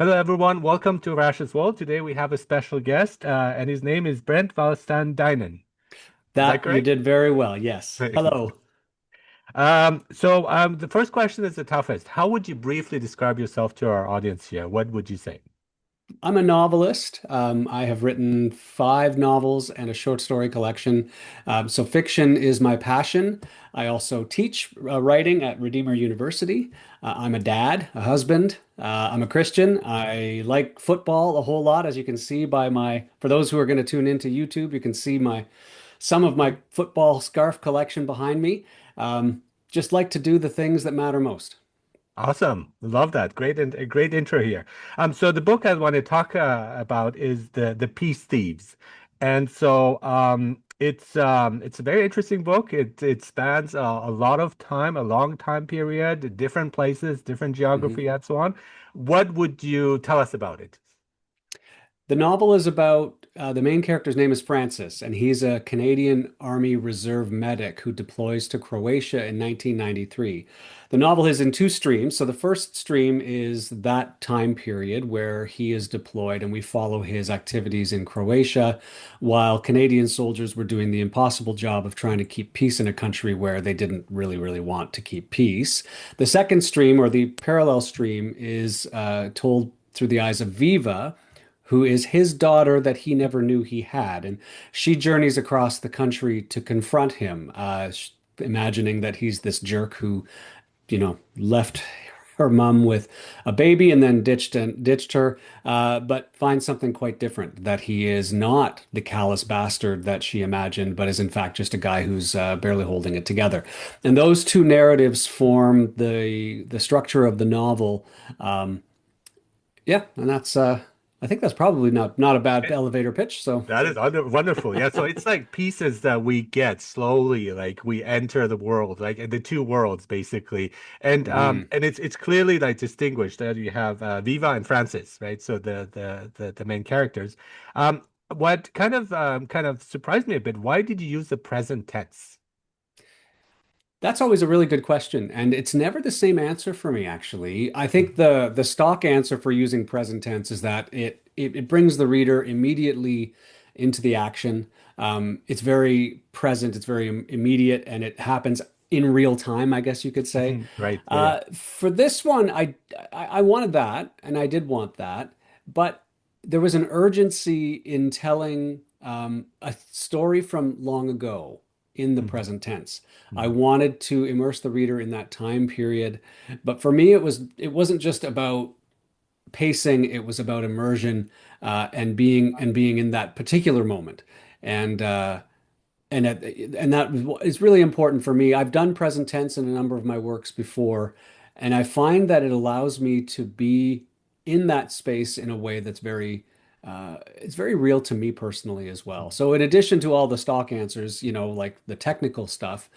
Hello, everyone. Welcome to Arash's World. Today we have a special guest, and his name is Brent van Staalduinen. Is that That you correct? did very well. Yes. Hello. The first question is the toughest. How would you briefly describe yourself to our audience here? What would you say? I'm a novelist. I have written five novels and a short story collection. So fiction is my passion. I also teach writing at Redeemer University. I'm a dad, a husband. I'm a Christian. I like football a whole lot, as you can see by for those who are going to tune into YouTube, you can see some of my football scarf collection behind me. Just like to do the things that matter most. Awesome. Love that. Great and a great intro here. So the book I want to talk about is the Peace Thieves. It's a very interesting book. It spans a lot of time, a long time period, different places, different Mhm. geography, and so on. What would you tell us about it? The novel is about the main character's name is Francis, and he's a Canadian Army Reserve medic who deploys to Croatia in 1993. The novel is in two streams. So the first stream is that time period where he is deployed, and we follow his activities in Croatia while Canadian soldiers were doing the impossible job of trying to keep peace in a country where they didn't really want to keep peace. The second stream, or the parallel stream, is told through the eyes of Viva, who is his daughter that he never knew he had. And she journeys across the country to confront him, imagining that he's this jerk who, left her mom with a baby and then ditched her, but finds something quite different, that he is not the callous bastard that she imagined, but is in fact just a guy who's barely holding it together. And those two narratives form the structure of the novel. Um, yeah, and I think that's probably not a bad elevator pitch. So, That is wonderful. Yeah, so it's like pieces that we get slowly, like we enter the world, like the two worlds basically. mm. And it's clearly like distinguished that you have Viva and Francis, right? So the main characters. What kind of surprised me a bit, why did you use the present tense? That's always a really good question, and it's never the same answer for me, actually. I think the stock answer for using present tense is that it brings the reader immediately into the action. It's very present, it's very immediate, and it happens in real time, I guess you could say. Mhm. Right. Yeah, yeah. For this one, I wanted that, and I did want that, but there was an urgency in telling a story from long ago in the Mhm. present tense. I Mhm. wanted to immerse the reader in that time period, but for me, it wasn't just about pacing; it was about immersion and being in that particular moment, and and that is really important for me. I've done present tense in a number of my works before, and I find that it allows me to be in that space in a way that's it's very real to me personally as well. So in addition to all the stock answers, like the technical stuff,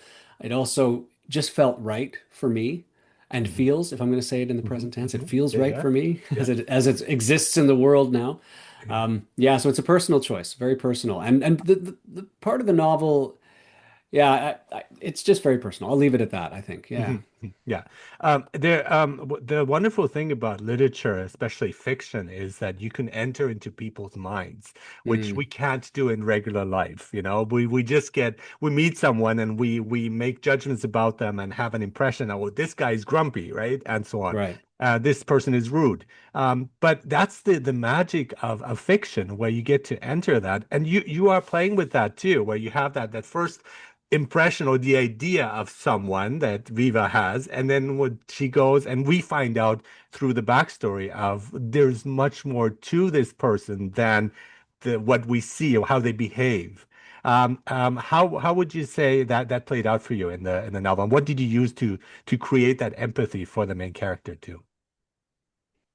it also just felt right for me and Mhm. feels, if I'm going to say it in the Mhm. present tense, it Mhm. feels Yeah, right yeah. for me Yeah. as it exists in the world now. Yeah, so it's a personal choice, very personal. And the part of the novel, yeah, it's just very personal. I'll leave it at that, I think. Yeah. Mhm, mhm. Yeah. The wonderful thing about literature, especially fiction, is that you can enter into people's minds, which Mm, we can't do in regular life. We just we meet someone and we make judgments about them and have an impression, oh, this guy's grumpy, right? And so on. right. This person is rude. But that's the magic of fiction, where you get to enter that, and you are playing with that too, where you have that first impression or the idea of someone that Viva has, and then what she goes, and we find out through the backstory of there's much more to this person than what we see or how they behave. How would you say that that played out for you in the novel? And what did you use to create that empathy for the main character too?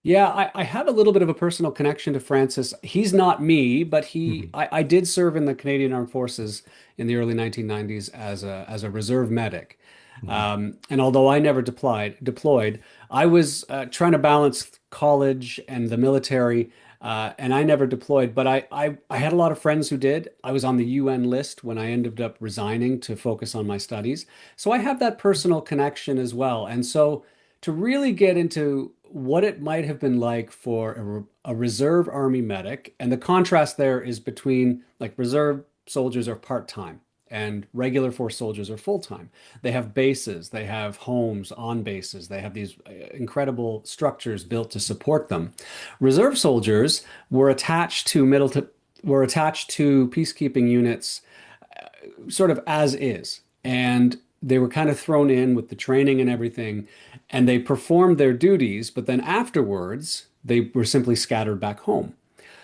Yeah, I have a little bit of a personal connection to Francis. He's not me, but Mhm. I did serve in the Canadian Armed Forces in the early 1990s as a reserve medic. Mhm. And although I never deployed, I was trying to balance college and the military, and I never deployed. But I had a lot of friends who did. I was on the UN list when I ended up resigning to focus on my studies. So I have that personal connection as well. And so to really get into what it might have been like for a reserve army medic. And the contrast there is between like reserve soldiers are part-time and regular force soldiers are full-time. They have bases, they have homes on bases, they have these incredible structures built to support them. Reserve soldiers were attached to were attached to peacekeeping units sort of as is. And they were kind of thrown in with the training and everything, and they performed their duties, but then afterwards, they were simply scattered back home.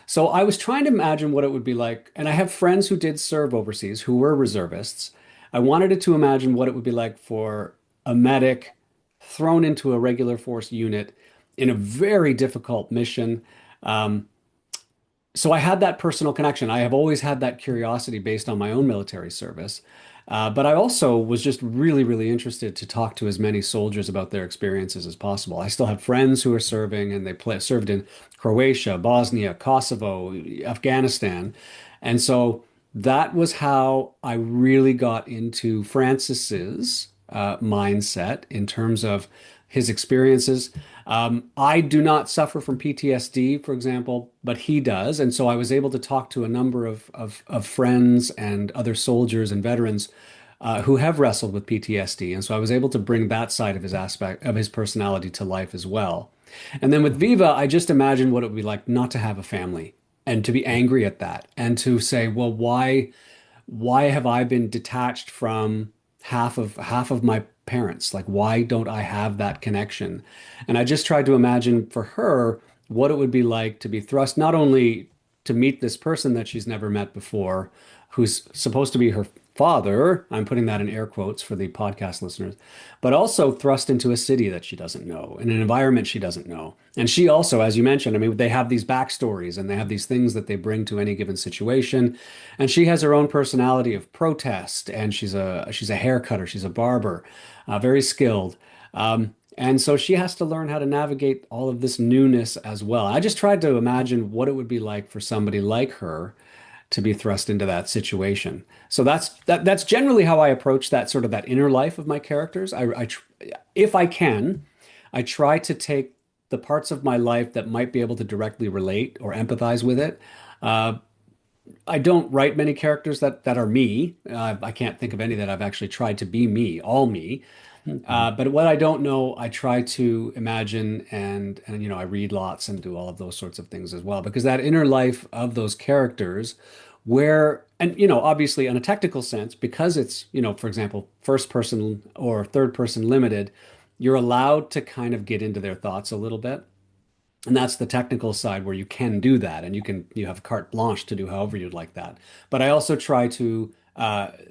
So I was trying to imagine what it would be like, and I have friends who did serve overseas who were reservists. I wanted it to imagine what it would be like for a medic thrown into a regular force unit in a very difficult mission. Um, so I had that personal connection. I have always had that curiosity based on my own military service. But I also was just really, really interested to talk to as many soldiers about their experiences as possible. I still have friends who are serving, and served in Croatia, Bosnia, Kosovo, Afghanistan. And so that was how I really got into Francis's mindset in terms of his experiences. I do not suffer from PTSD, for example, but he does. And so I was able to talk to a number of friends and other soldiers and veterans who have wrestled with PTSD. And so I was able to bring that side of his aspect of his personality to life as well. And then with Viva, I just imagined what it would be like not to have a family and to be angry at that and to say, well, why have I been detached from half of my parents? Like, why don't I have that connection? And I just tried to imagine for her what it would be like to be thrust not only to meet this person that she's never met before, who's supposed to be her father. I'm putting that in air quotes for the podcast listeners, but also thrust into a city that she doesn't know, in an environment she doesn't know. And she also, as you mentioned, I mean, they have these backstories and they have these things that they bring to any given situation. And she has her own personality of protest, and she's a hair cutter, she's a barber, very skilled. And so she has to learn how to navigate all of this newness as well. I just tried to imagine what it would be like for somebody like her to be thrust into that situation. So that's generally how I approach that sort of that inner life of my characters. If I can, I try to take the parts of my life that might be able to directly relate or empathize with it. Uh, I don't write many characters that are me. I can't think of any that I've actually tried to be me, all me. Mhm. But what I don't know, I try to imagine, and I read lots and do all of those sorts of things as well, because that inner life of those characters, where and obviously in a technical sense, because it's for example first person or third person limited, you're allowed to kind of get into their thoughts a little bit. And that's the technical side where you can do that, and you have carte blanche to do however you'd like that. But I also try to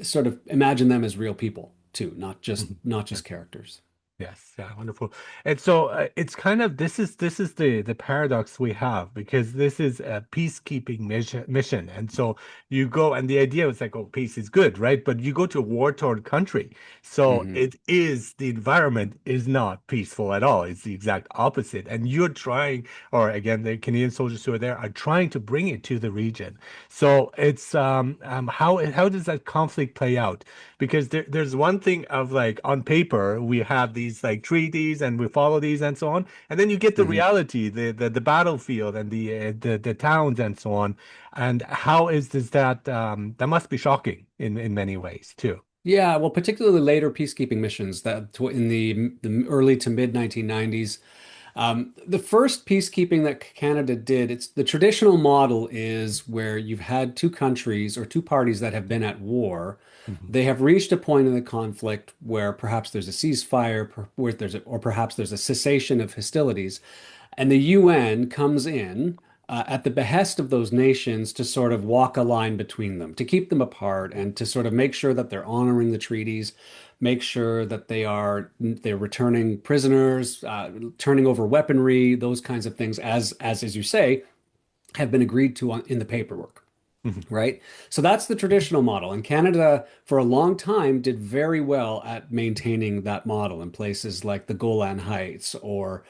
sort of imagine them as real people too, not just Mhm. not just characters. Yes, yeah, wonderful. And so it's kind of this is the paradox we have because this is a peacekeeping mission. And so you go and the idea was like, oh, peace is good, right? But you go to a war-torn country. So Hmm. it is the environment is not peaceful at all. It's the exact opposite. And you're trying, or again, the Canadian soldiers who are there are trying to bring it to the region. So it's how does that conflict play out? Because there's one thing of like on paper we have these like treaties and we follow these and so on, and then you get the Hmm. reality, the battlefield and the towns and so on. And how is this that that must be shocking in many ways too. Yeah, well, particularly later peacekeeping missions in the early to mid 1990s. The first peacekeeping that Canada did, it's the traditional model is where you've had two countries or two parties that have been at war. Mhm. They have reached a point in the conflict where perhaps there's a ceasefire, or perhaps there's a cessation of hostilities, and the UN comes in at the behest of those nations to sort of walk a line between them, to keep them apart, and to sort of make sure that they're honoring the treaties, make sure that they're returning prisoners, turning over weaponry, those kinds of things, as you say, have been agreed to in the paperwork. Mhm. Right. So that's the traditional model. And Canada, for a long time, did very well at maintaining that model in places like the Golan Heights or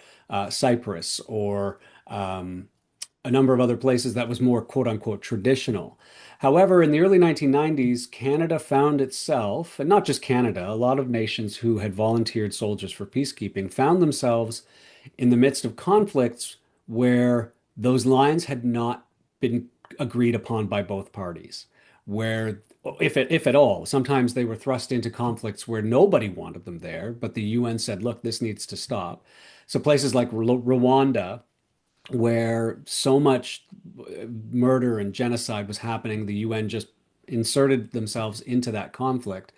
Cyprus or a number of other places that was more quote unquote traditional. However, in the early 1990s, Canada found itself, and not just Canada, a lot of nations who had volunteered soldiers for peacekeeping found themselves in the midst of conflicts where those lines had not been agreed upon by both parties, where if at all, sometimes they were thrust into conflicts where nobody wanted them there, but the UN said, look, this needs to stop. So places like Rwanda, where so much murder and genocide was happening, the UN just inserted themselves into that conflict.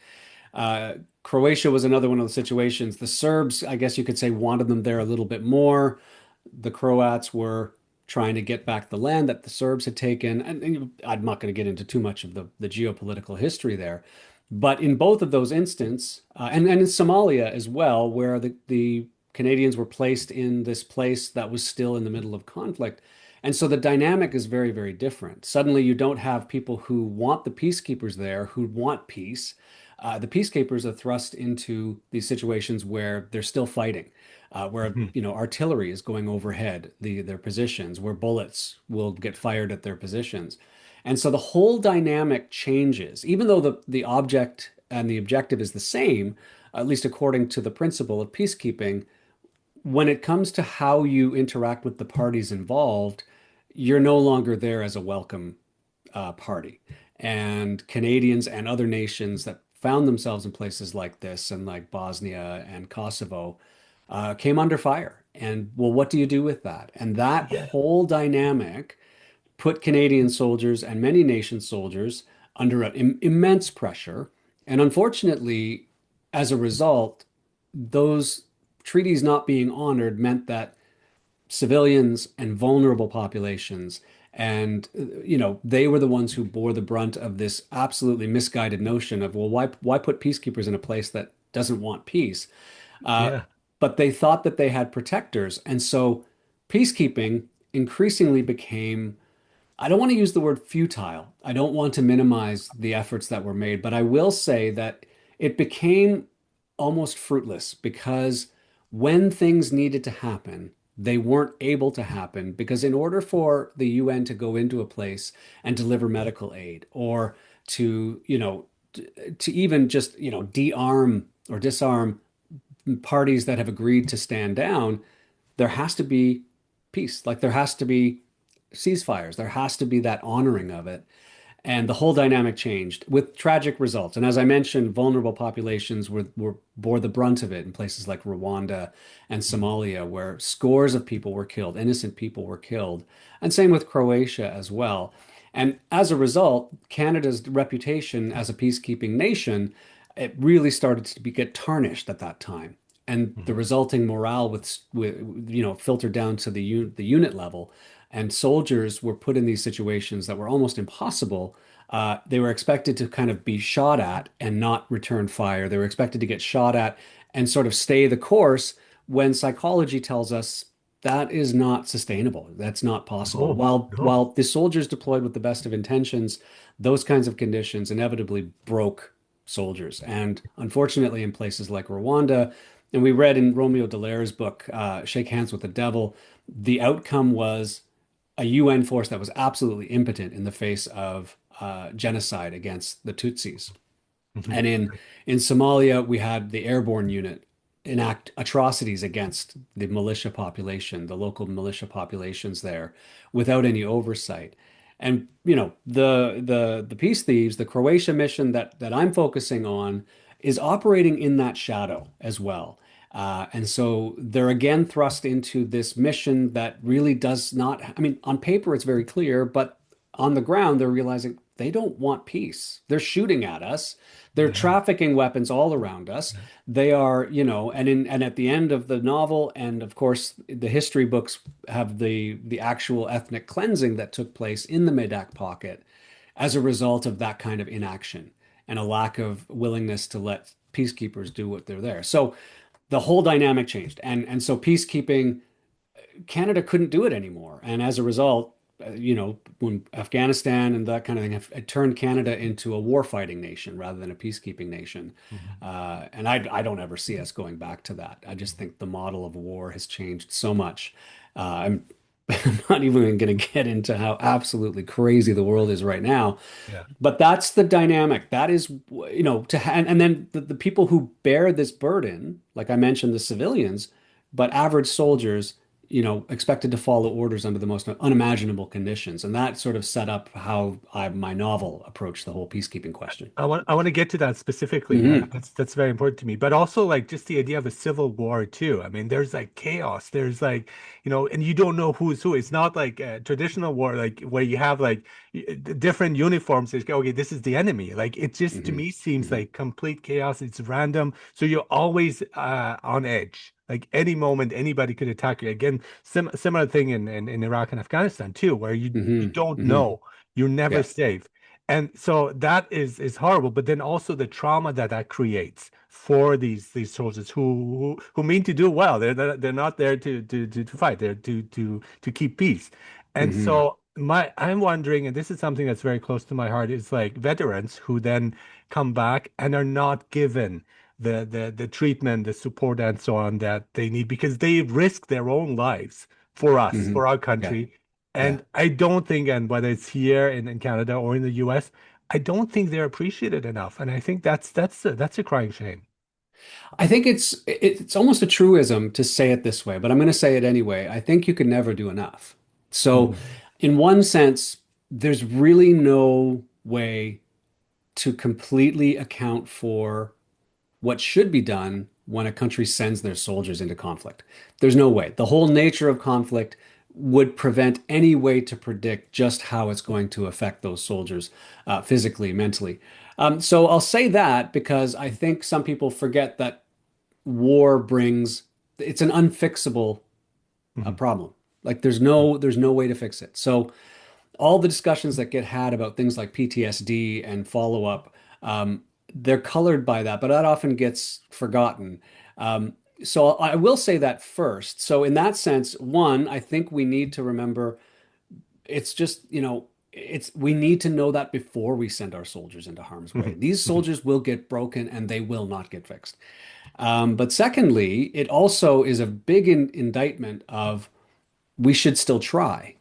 Croatia was another one of the situations. The Serbs, I guess you could say, wanted them there a little bit more. The Croats were trying to get back the land that the Serbs had taken. And I'm not going to get into too much of the geopolitical history there. But in both of those instances, and in Somalia as well, where the Canadians were placed in this place that was still in the middle of conflict. And so the dynamic is very, very different. Suddenly, you don't have people who want the peacekeepers there, who want peace. The peacekeepers are thrust into these situations where they're still fighting, where Mhm. artillery is going overhead their positions, where bullets will get fired at their positions, and so the whole dynamic changes. Even though the object and the objective is the same, at least according to the principle of peacekeeping, when it comes to how you interact with the parties involved, you're no longer there as a welcome party. And Canadians and other nations that found themselves in places like this and like Bosnia and Kosovo came under fire. And well, what do you do with that? And that Yeah. whole dynamic put Canadian soldiers and many nation soldiers under immense pressure. And unfortunately, as a result, those treaties not being honored meant that civilians and vulnerable populations, and they were the ones who bore the brunt of this absolutely misguided notion of, well, why put peacekeepers in a place that doesn't want peace? Uh, Yeah. but they thought that they had protectors, and so peacekeeping increasingly became, I don't want to use the word futile. I don't want to minimize the efforts that were made, but I will say that it became almost fruitless because when things needed to happen, they weren't able to happen because in order for the UN to go into a place and deliver medical aid or to, to even just, de-arm or disarm parties that have agreed to stand down, there has to be peace. Like there has to be ceasefires. There has to be that honoring of it. And the whole dynamic changed with tragic results. And as I mentioned, vulnerable populations bore the brunt of it in places like Rwanda and Mhm. Somalia, where scores of people were killed, innocent people were killed. And same with Croatia as well. And as a result, Canada's reputation as a peacekeeping nation, it really started to get tarnished at that time. And the Mhm. resulting morale filtered down to the unit level, and soldiers were put in these situations that were almost impossible. They were expected to kind of be shot at and not return fire. They were expected to get shot at and sort of stay the course when psychology tells us that is not sustainable. That's not possible. No, While no. the soldiers deployed with the best of intentions, those kinds of conditions inevitably broke soldiers. And unfortunately, in places like Rwanda, and we read in Romeo Dallaire's book, Shake Hands with the Devil, the outcome was a UN force that was absolutely impotent in the face of genocide against the Tutsis. Mhm. And in Somalia, we had the airborne unit enact atrocities against the militia population, the local militia populations there, without any oversight. And the Peace Thieves, the Croatia mission that I'm focusing on, is operating in that shadow as well. And so they're again thrust into this mission that really does not, I mean, on paper it's very clear, but on the ground they're realizing they don't want peace. They're shooting at us. They're Yeah. trafficking weapons all around us. Yeah. They are, and at the end of the novel, and of course the history books have the actual ethnic cleansing that took place in the Medak pocket as a result of that kind of inaction and a lack of willingness to let peacekeepers do what they're there. So the whole dynamic changed, and so peacekeeping, Canada couldn't do it anymore. And as a result, when Afghanistan and that kind of thing have turned Canada into a war-fighting nation rather than a peacekeeping nation. Mhm. And I don't ever see us going back to that. I just think the model of war has changed so much. I'm I'm not even going to get into how absolutely crazy the world is right now, Yeah. but that's the dynamic. That is, and then the people who bear this burden, like I mentioned, the civilians, but average soldiers, expected to follow orders under the most unimaginable conditions. And that sort of set up how my novel approached the whole peacekeeping question. I want to get to that specifically. Hmm. That's very important to me. But also like just the idea of a civil war too. I mean, there's like chaos. There's like, and you don't know who's who. It's not like a traditional war, like where you have like different uniforms. It's okay, this is the enemy. Like it just to Hmm. me seems Hmm. like complete chaos. It's random. So you're always on edge. Like any moment, anybody could attack you. Again, similar thing in Iraq and Afghanistan too, where you Hmm. don't Hmm. know. You're never Yeah. safe. And so that is horrible, but then also the trauma that that creates for these soldiers who mean to do well. They're not there to fight. They're to keep peace. And Hmm. so I'm wondering, and this is something that's very close to my heart, is like veterans who then come back and are not given the treatment, the support, and so on that they need because they risk their own lives for us, Hmm. for our Yeah. country. Yeah. And I don't think, and whether it's here in Canada or in the US, I don't think they're appreciated enough. And I think that's a crying shame. I think it's almost a truism to say it this way, but I'm going to say it anyway. I think you can never do enough. So, Mhm. in one sense, there's really no way to completely account for what should be done when a country sends their soldiers into conflict. There's no way. The whole nature of conflict would prevent any way to predict just how it's going to affect those soldiers physically, mentally. So I'll say that because I think some people forget that war brings it's an unfixable Mhm. problem. Like there's no way to fix it. So all the discussions that get had about things like PTSD and follow up, they're colored by that, but that often gets forgotten. So I will say that first. So in that sense, one, I think we need to remember it's just, it's we need to know that before we send our soldiers into harm's way. Mhm. These Mhm. soldiers will get broken and they will not get fixed. But secondly, it also is a big indictment of we should still try.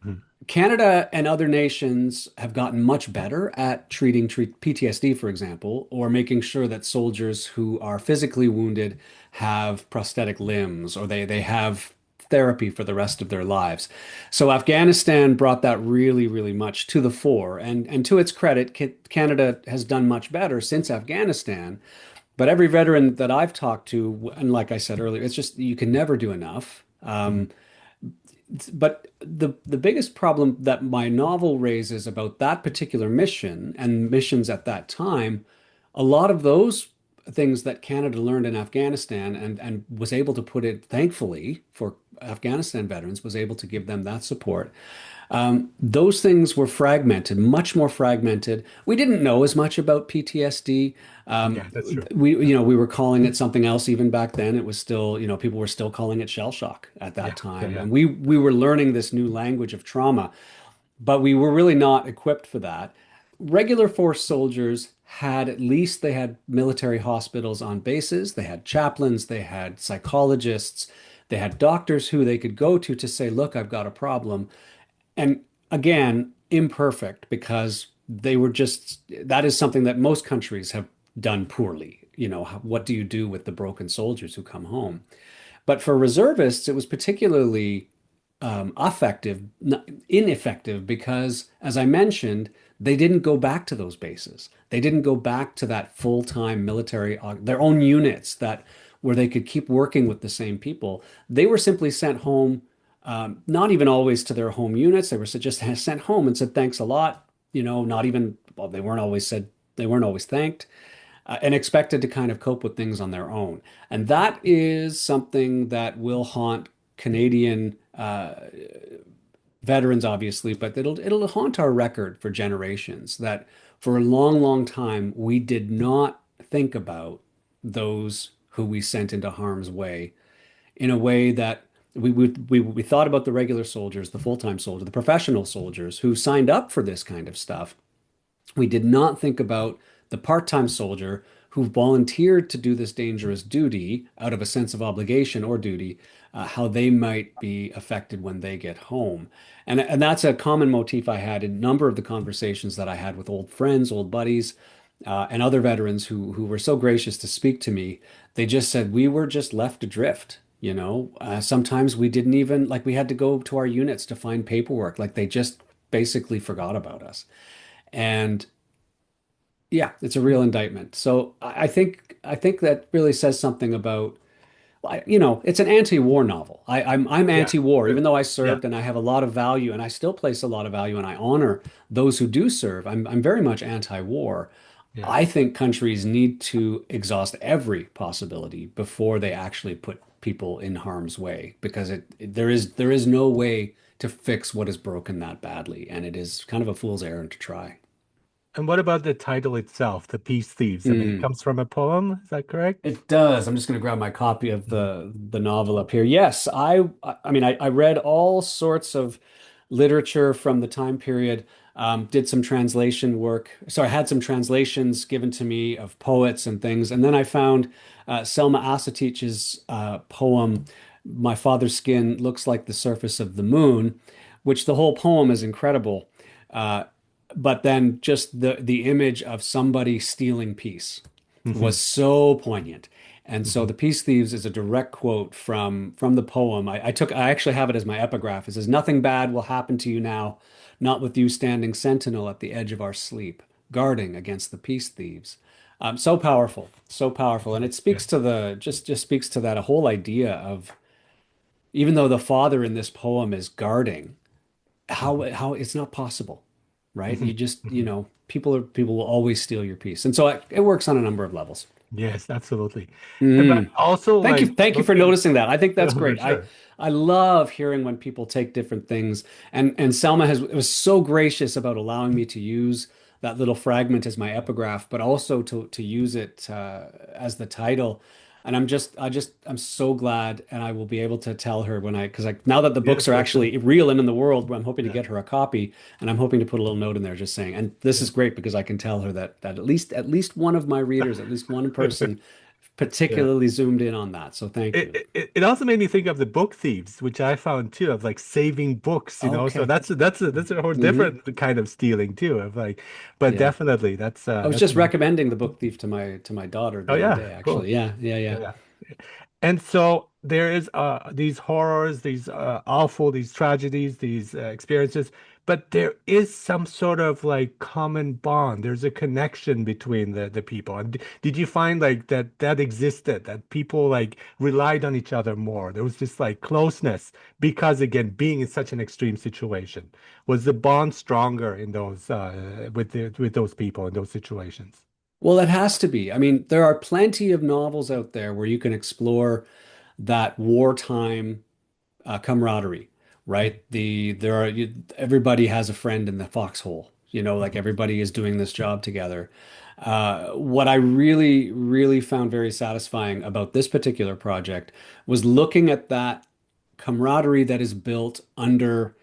Mhm. Canada and other nations have gotten much better at treat PTSD, for example, or making sure that soldiers who are physically wounded have prosthetic limbs or they have therapy for the rest of their lives. So Afghanistan brought that really, really much to the fore. And to its credit, Canada has done much better since Afghanistan. But every veteran that I've talked to, and like I said earlier, it's just you can never do enough. Mhm. But the biggest problem that my novel raises about that particular mission and missions at that time, a lot of those things that Canada learned in Afghanistan and was able to put it, thankfully for Afghanistan veterans, was able to give them that support. Those things were fragmented, much more fragmented. We didn't know as much about PTSD. Um, Yeah, that's true. we were calling it something else even back then. It was still, people were still calling it shell shock at that Yeah, yeah, time, yeah. and we were learning this new language of trauma, but we were really not equipped for that. Regular force soldiers had at least they had military hospitals on bases, they had chaplains, they had psychologists, they had doctors who they could go to say, look, I've got a problem. And again, imperfect because they were just that is something that most countries have done poorly. What do you do with the broken soldiers who come home? But for reservists, it was particularly effective, ineffective because, as I mentioned, they didn't go back to those bases. They didn't go back to that full-time military, their own units that where they could keep working with the same people. They were simply sent home, not even always to their home units. They were just sent home and said, thanks a lot. Not even, well, they weren't always thanked and expected to kind of cope with things on their own. And that is something that will haunt Canadian veterans, obviously, but it'll haunt our record for generations. That for a long, long time we did not think about those who we sent into harm's way in a way that we thought about the regular soldiers, the full-time soldier, the professional soldiers who signed up for this kind of stuff. We did not think about the part-time soldier who volunteered to do this dangerous duty out of a sense of obligation or duty, how they might be affected when they get home. And that's a common motif I had in a number of the conversations that I had with old friends, old buddies, and other veterans who were so gracious to speak to me. They just said we were just left adrift. Sometimes we didn't even like we had to go to our units to find paperwork. Like they just basically forgot about us. And yeah, it's a real indictment. So I think that really says something about it's an anti-war novel. I'm Yeah. anti-war, even Good. though I Yeah. served and I have a lot of value and I still place a lot of value and I honor those who do serve. I'm very much anti-war. Yes. I think countries need to exhaust every possibility before they actually put people in harm's way because there is no way to fix what is broken that badly, and it is kind of a fool's errand to try. And what about the title itself, The Peace Thieves? I mean, it Hmm. comes from a poem, is that correct? It does. I'm just going to grab my copy of Mhm. the novel up here. Yes, I mean I read all sorts of literature from the time period. Did some translation work. So I had some translations given to me of poets and things, and then I found Selma Asatich's poem, "My Father's Skin Looks Like the Surface of the Moon," which the whole poem is incredible. Uh, but then just the image of somebody stealing peace was Mhm. so poignant. And so Mhm. the Peace Thieves is a direct quote from the poem. I actually have it as my epigraph. It says, "Nothing bad will happen to you now, not with you standing sentinel at the edge of our sleep, guarding against the peace thieves." So powerful, and it speaks Yes. to the just speaks to that a whole idea of even though the father in this poem is guarding, Mhm. how it's not possible, right? Mhm. You just Mhm. people will always steal your peace, and so it works on a number of levels. Yes, absolutely. But Mm. also like Thank you for looking noticing that. I think that's for great. sure. I love hearing when people take different things. And Selma has was so gracious about allowing me to use that little fragment as my epigraph, but also to use it as the title. And I'm so glad, and I will be able to tell her when because now that the books Yes, are yes, yes. actually real and in the world, I'm hoping to Yeah. get her a copy, and I'm hoping to put a little note in there just saying. And this is Yes. great because I can tell her that at least one of my readers, at least one person Yeah. particularly zoomed in on that. So thank you. It also made me think of the book thieves, which I found too, of like saving books, you know. So Okay. that's a whole Hmm. different kind of stealing too, of like, but Yeah. definitely I was that's just an recommending the book Thief to my daughter oh the other yeah, day, cool. actually. Yeah, yeah, yeah. Yeah. And so there is these horrors, these awful, these tragedies, these experiences, but there is some sort of like common bond. There's a connection between the people. And did you find like that existed, that people like relied on each other more? There was this like closeness because again, being in such an extreme situation. Was the bond stronger in those with those people in those situations? Well, it has to be. I mean, there are plenty of novels out there where you can explore that wartime camaraderie, right? Everybody has a friend in the foxhole, like everybody is doing this job together. What I really, really found very satisfying about this particular project was looking at that camaraderie that is built under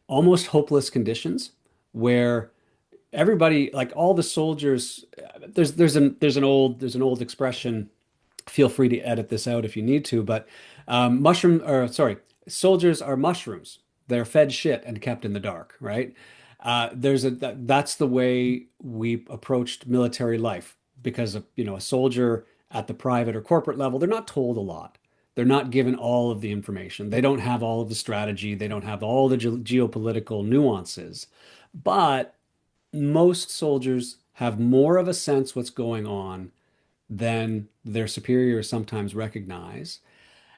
almost hopeless conditions where everybody, like all the soldiers, there's an old expression. Feel free to edit this out if you need to, but soldiers are mushrooms. They're fed shit and kept in the dark, right? That's the way we approached military life because a soldier at the private or corporate level, they're not told a lot. They're not given all of the information. They don't have all of the strategy. They don't have all the geopolitical nuances. But most soldiers have more of a sense what's going on than their superiors sometimes recognize.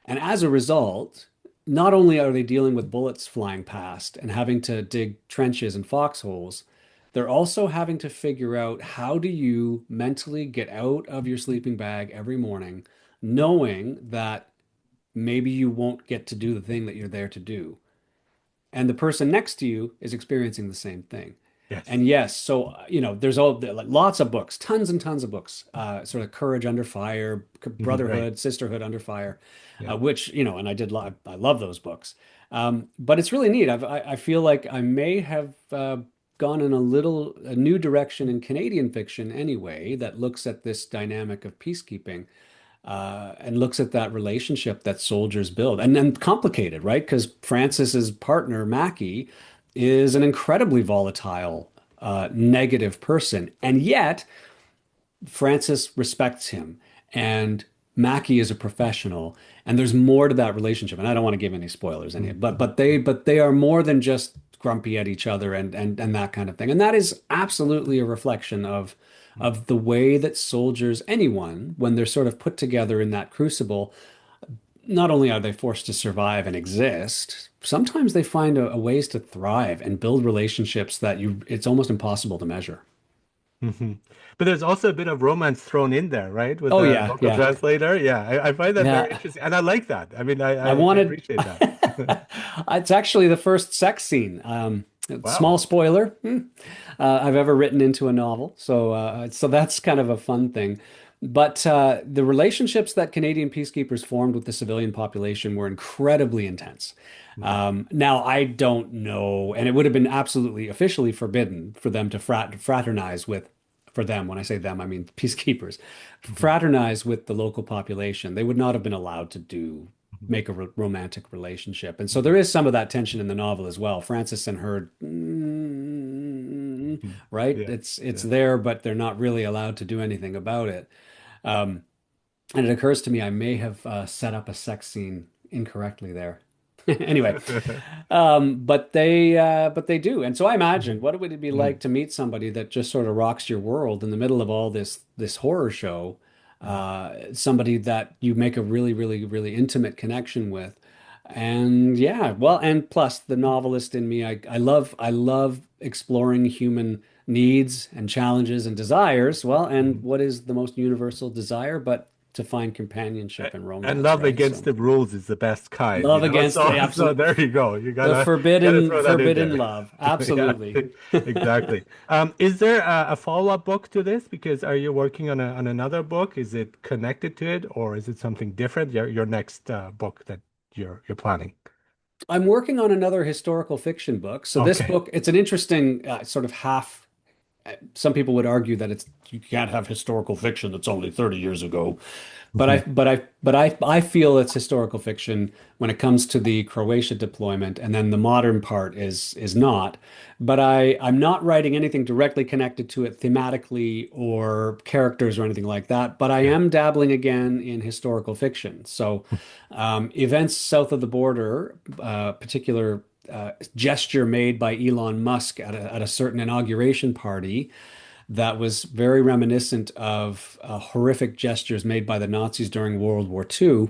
And as a result, not only are they dealing with bullets flying past and having to dig trenches and foxholes, they're also having to figure out how do you mentally get out of your sleeping bag every morning, knowing that maybe you won't get to do the thing that you're there to do. And the person next to you is experiencing the same thing. Yes. And yes, so there's like lots of books, tons and tons of books, sort of Courage Under Fire, Mhm. Right. Brotherhood, Sisterhood Under Fire, Yeah. which and I love those books. But it's really neat. I feel like I may have gone in a new direction in Canadian fiction anyway that looks at this dynamic of peacekeeping and looks at that relationship that soldiers build, and then complicated, right? Because Francis's partner Mackie is an incredibly volatile, negative person, and yet Francis respects him, and Mackie is a professional, and there's more to that relationship. And I don't want to give any spoilers in it, but they are more than just grumpy at each other and that kind of thing. And that is absolutely a reflection of the way that soldiers, anyone, when they're sort of put together in that crucible, not only are they forced to survive and exist, sometimes they find a ways to thrive and build relationships that it's almost impossible to measure. Hmm. But there's also a bit of romance thrown in there, right? With Oh the yeah, local yeah, translator. Yeah, I find that very yeah. interesting. And I like that. I mean, I I wanted. appreciate that. It's actually the first sex scene. Wow. Small spoiler, I've ever written into a novel. So that's kind of a fun thing. But the relationships that Canadian peacekeepers formed with the civilian population were incredibly intense. Mhm. Now, I don't know, and it would have been absolutely officially forbidden for them to fraternize with, for them, when I say them, I mean peacekeepers, Mhm. fraternize with the local population. They would not have been allowed to Mhm. make a romantic relationship. And so Mhm. there is some of that tension in the novel as well. Francis and her, Mhm. right? Yeah. It's Yeah. there, but they're not really allowed to do anything about it. Um, and it occurs to me I may have set up a sex scene incorrectly there. Anyway, but they do. And so I imagine, Mhm. what would it be like Mhm. to meet somebody that just sort of rocks your world in the middle of all this horror show? Mhm. Somebody that you make a really, really, really intimate connection with. And yeah, well, and plus the novelist in me, I love exploring human needs and challenges and desires. Well, and Mhm. what is the most universal desire but to find A- companionship and And romance, love right? against So the rules is the best kind, love against the So absolute, there you go. You the gotta forbidden throw that in forbidden there. love. Yeah, Absolutely. exactly. Is there a follow-up book to this? Because are you working on another book? Is it connected to it, or is it something different? Your next book that you're planning? I'm working on another historical fiction book. So this Okay. book, it's an interesting sort of half. Some people would argue that it's you can't have historical fiction that's only 30 years ago. But I Mhm. but I but I feel it's historical fiction when it comes to the Croatia deployment, and then the modern part is not. But I'm not writing anything directly connected to it thematically or characters or anything like that. But I Yeah. am dabbling again in historical fiction. So events south of the border, particular gesture made by Elon Musk at a certain inauguration party that was very reminiscent of horrific gestures made by the Nazis during World War II.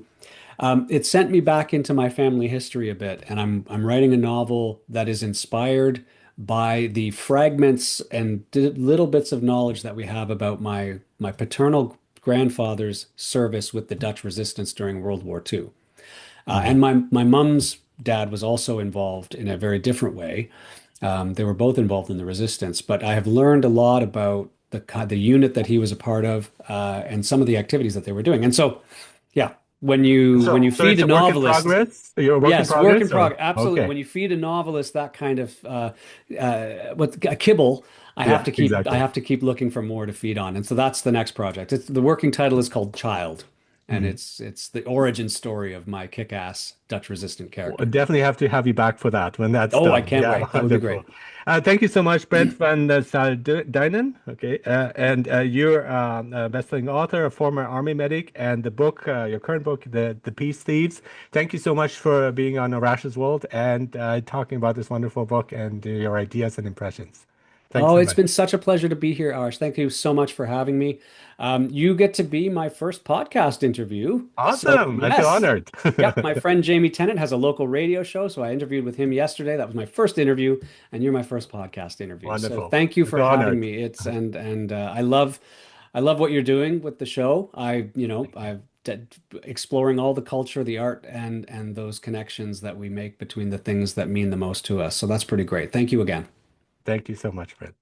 It sent me back into my family history a bit, and I'm writing a novel that is inspired by the fragments and little bits of knowledge that we have about my paternal grandfather's service with the Dutch resistance during World War II. And Mhm. my mom's dad was also involved in a very different way. They were both involved in the resistance, but I have learned a lot about the unit that he was a part of and some of the activities that they were doing. And so, yeah, when you So feed it's a a work in novelist, progress? You're a work in yes, work in progress, or progress, absolutely. okay. When you feed a novelist that kind of what a kibble, Yeah, I exactly. have to keep looking for more to feed on. And so that's the next project. The working title is called Child, and Mhm. it's the origin story of my kick-ass Dutch resistant Well, character. definitely have to have you back for that when that's Oh, I done. can't Yeah, wait. That would be wonderful. great. Thank you so much, Brent van Staalduinen. Okay, and you're a best-selling author, a former army medic, and the book, your current book, the Peace Thieves. Thank you so much for being on Arash's World and talking about this wonderful book and your ideas and impressions. Thanks Oh, so it's much. been such a pleasure to be here, Arash. Thank you so much for having me. You get to be my first podcast interview. So, Awesome. I feel yes. honored. Yep. My friend Jamie Tennant has a local radio show. So I interviewed with him yesterday. That was my first interview, and you're my first podcast interview. So Wonderful. thank you I for feel having honored. me. It's and I love what you're doing with the show. I've exploring all the culture, the art, and those connections that we make between the things that mean the most to us. So that's pretty great. Thank you again. Thank you so much, Brent.